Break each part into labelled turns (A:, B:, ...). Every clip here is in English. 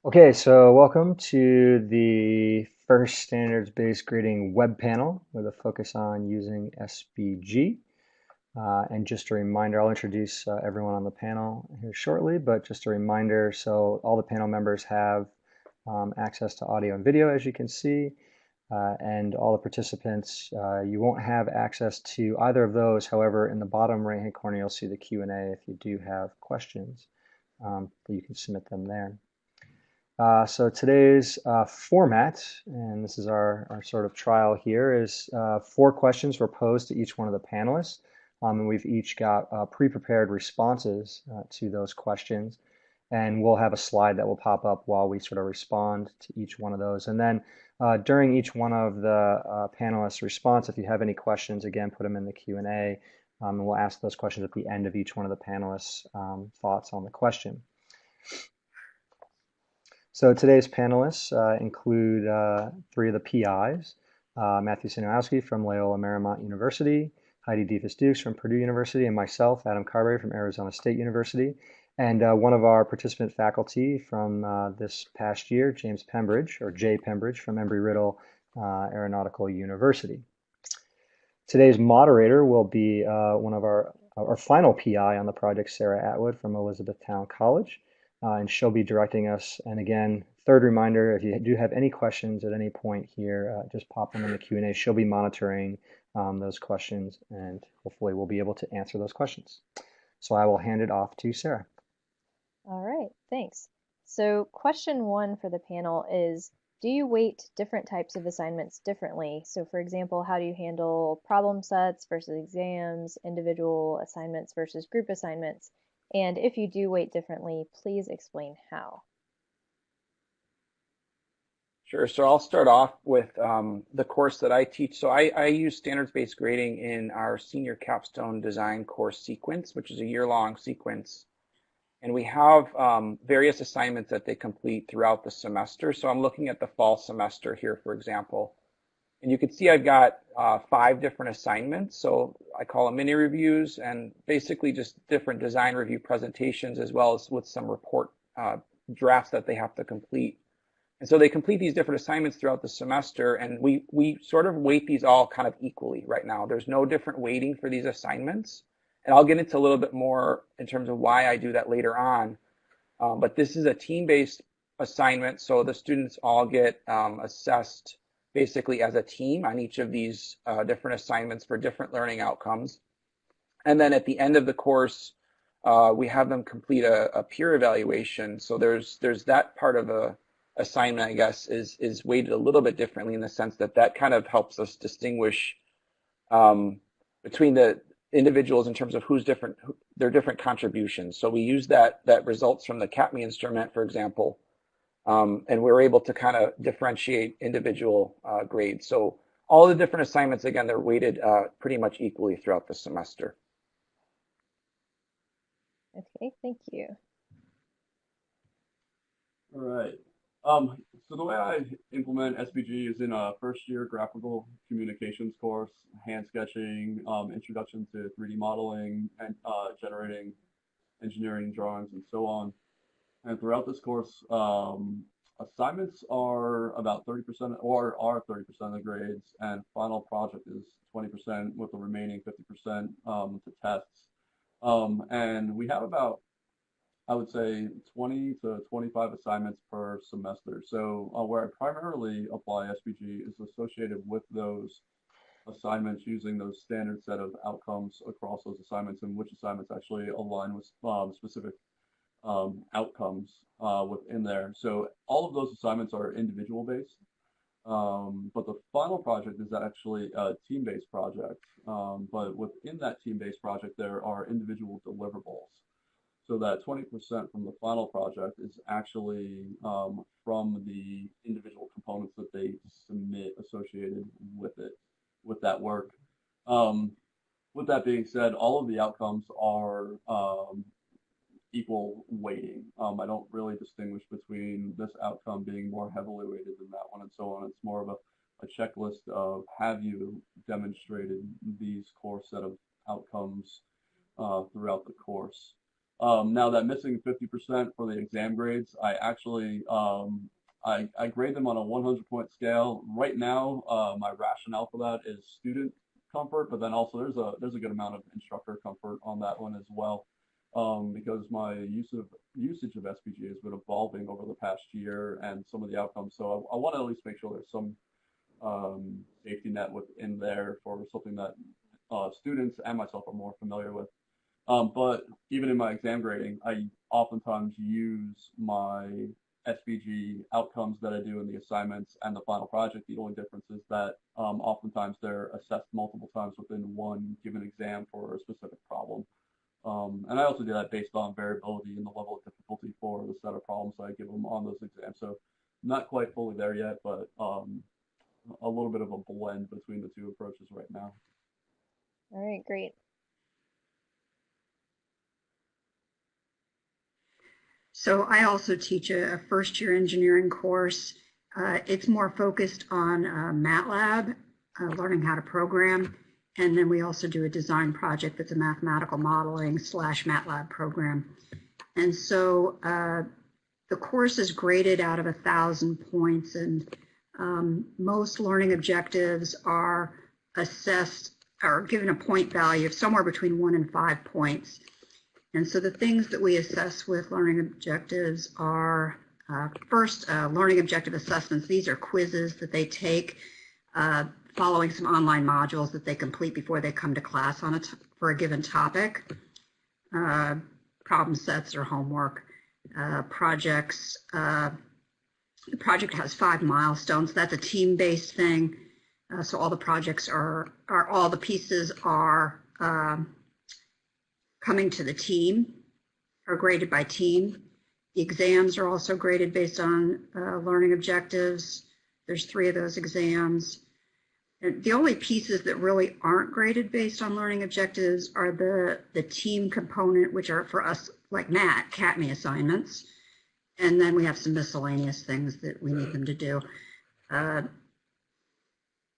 A: Okay, so welcome to the first standards-based grading web panel with a focus on using SBG. And just a reminder, I'll introduce everyone on the panel here shortly, but just a reminder, so all the panel members have access to audio and video, as you can see, and all the participants, you won't have access to either of those. However, in the bottom right-hand corner, you'll see the Q&A if you do have questions, that you can submit them there. So today's format, and this is our sort of trial here, is 4 questions were posed to each one of the panelists. And we've each got pre-prepared responses to those questions. And we'll have a slide that will pop up while we sort of respond to each one of those. And then during each one of the panelists' response, if you have any questions, again, put them in the Q&A. And we'll ask those questions at the end of each one of the panelists' thoughts on the question. So today's panelists include 3 of the PIs, Matthew Siniawski from Loyla Marymount University, Heidi Diefes-Dux from Purdue University, and myself, Adam Carberry from Arizona State University. And one of our participant faculty from this past year, James Pembridge, or Jay Pembridge from Embry-Riddle Aeronautical University. Today's moderator will be one of our final PI on the project, Sarah Atwood from Elizabethtown College. And she'll be directing us. And again, third reminder, if you do have any questions at any point here, just pop them in the Q&A. She'll be monitoring those questions, and hopefully we'll be able to answer those questions. So I will hand it off to Sarah.
B: All right, thanks. So question 1 for the panel is, do you weight different types of assignments differently? So for example, how do you handle problem sets versus exams, individual assignments versus group assignments? And if you do weight differently, please explain how.
C: Sure. So I'll start off with the course that I teach. So I use standards-based grading in our senior capstone design course sequence, which is a year-long sequence. And we have various assignments that they complete throughout the semester. So I'm looking at the fall semester here, for example. And you can see I've got 5 different assignments. So I call them mini reviews, and basically just different design review presentations, as well as with some report drafts that they have to complete. And so they complete these different assignments throughout the semester, and we sort of weight these all kind of equally right now. There's no different weighting for these assignments. And I'll get into a little bit more in terms of why I do that later on. But this is a team-based assignment, so the students all get assessed basically as a team on each of these different assignments for different learning outcomes. And then at the end of the course, we have them complete a peer evaluation. So there's that part of the assignment, I guess, is weighted a little bit differently in the sense that that kind of helps us distinguish between the individuals in terms of their different contributions. So we use that results from the CAPME instrument, for example, and we're able to kind of differentiate individual grades. So all the different assignments, again, they're weighted pretty much equally throughout the semester.
B: Okay, thank you.
D: All right. So the way I implement SBG is in a first-year graphical communications course, hand sketching, introduction to 3D modeling, and generating engineering drawings, and so on. And throughout this course, assignments are about 30% or are 30% of the grades, and final project is 20% with the remaining 50% to tests. And we have about, I would say, 20 to 25 assignments per semester. So where I primarily apply SBG is associated with those assignments, using those standard set of outcomes across those assignments, and which assignments actually align with specific outcomes within there. So all of those assignments are individual based, but the final project is actually a team-based project. But within that team-based project, there are individual deliverables. So that 20% from the final project is actually from the individual components that they submit associated with it, with that work. With that being said, all of the outcomes are equal weighting. I don't really distinguish between this outcome being more heavily weighted than that one and so on. It's more of a checklist of, have you demonstrated these core set of outcomes throughout the course. Now that missing 50% for the exam grades, I actually I grade them on a 100-point scale. Right now, my rationale for that is student comfort, but then also there's a good amount of instructor comfort on that one as well, because my usage of SPG has been evolving over the past year and some of the outcomes. So I want to at least make sure there's some safety net within there for something that students and myself are more familiar with. But even in my exam grading, I oftentimes use my SBG outcomes that I do in the assignments and the final project. The only difference is that oftentimes they're assessed multiple times within one given exam for a specific problem. And I also do that based on variability in the level of difficulty for the set of problems I give them on those exams. So not quite fully there yet, but a little bit of a blend between the two approaches right now.
B: All right, great.
E: So I also teach a first-year engineering course. It's more focused on MATLAB, learning how to program. And then we also do a design project that's a mathematical modeling / MATLAB program. And so the course is graded out of 1,000 points, and most learning objectives are assessed or given a point value of somewhere between 1 and 5 points. And so the things that we assess with learning objectives are first, learning objective assessments. These are quizzes that they take following some online modules that they complete before they come to class on for a given topic. Problem sets or homework. Projects. The project has 5 milestones. That's a team-based thing. So all the projects all the pieces are coming to the team, are graded by team. The exams are also graded based on learning objectives. There's 3 of those exams. And the only pieces that really aren't graded based on learning objectives are the team component, which are for us like CATME assignments. And then we have some miscellaneous things that we need them to do. And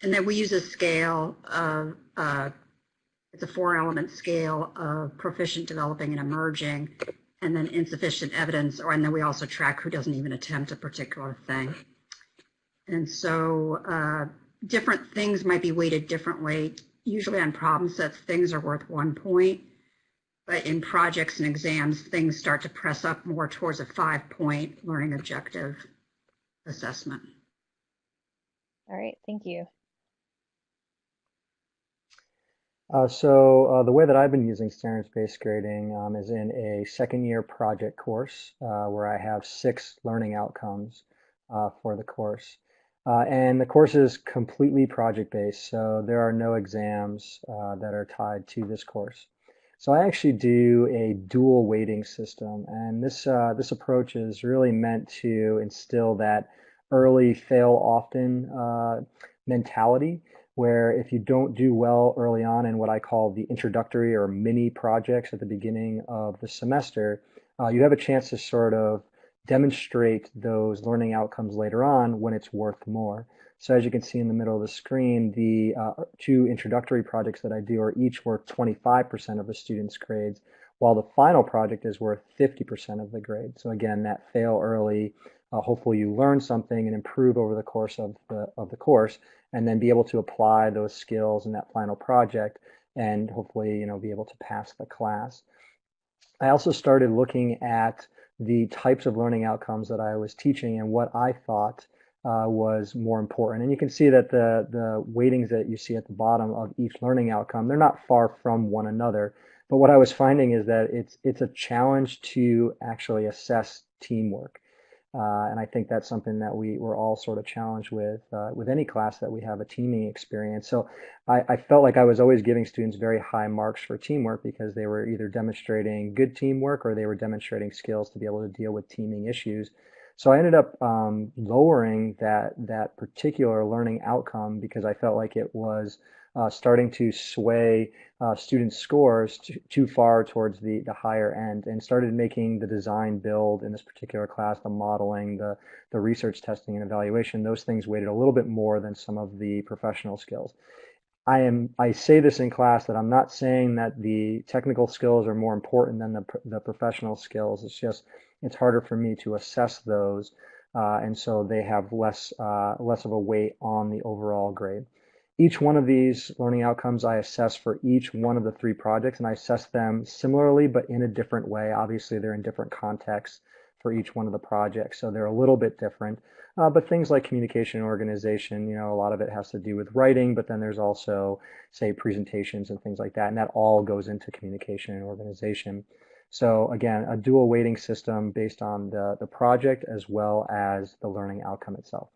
E: then we use a scale of, it's a 4-element scale of proficient, developing, and emerging, and then insufficient evidence, and then we also track who doesn't even attempt a particular thing. And so different things might be weighted differently. Usually on problem sets, things are worth 1 point, but in projects and exams, things start to press up more towards a 5-point learning objective assessment.
B: All right, thank you.
A: So the way that I've been using standards-based grading is in a second-year project course where I have 6 learning outcomes for the course. And the course is completely project-based, so there are no exams that are tied to this course. So I actually do a dual weighting system, and this approach is really meant to instill that early fail often mentality, where if you don't do well early on in what I call the introductory or mini projects at the beginning of the semester, you have a chance to sort of demonstrate those learning outcomes later on when it's worth more. So as you can see in the middle of the screen, the 2 introductory projects that I do are each worth 25% of the student's grades, while the final project is worth 50% of the grade. So again, that fail early, hopefully you learn something and improve over the course of the course, and then be able to apply those skills in that final project and hopefully be able to pass the class. I also started looking at the types of learning outcomes that I was teaching and what I thought was more important. And you can see that the weightings that you see at the bottom of each learning outcome, they're not far from one another. But what I was finding is that it's a challenge to actually assess teamwork. And I think that's something that we're all sort of challenged with any class that we have a teaming experience. So I felt like I was always giving students very high marks for teamwork because they were either demonstrating good teamwork or they were demonstrating skills to be able to deal with teaming issues. So I ended up lowering that particular learning outcome because I felt like it was starting to sway students' scores too far towards the higher end, and started making the design build in this particular class, the modeling, the research testing and evaluation, those things weighted a little bit more than some of the professional skills. I say this in class that I'm not saying that the technical skills are more important than the professional skills. It's just it's harder for me to assess those, and so they have less of a weight on the overall grade. Each one of these learning outcomes I assess for each one of the three projects, and I assess them similarly, but in a different way. Obviously, they're in different contexts for each one of the projects, so they're a little bit different. But things like communication and organization, a lot of it has to do with writing, but then there's also, say, presentations and things like that, and that all goes into communication and organization. So again, a dual weighting system based on the project as well as the learning outcome itself.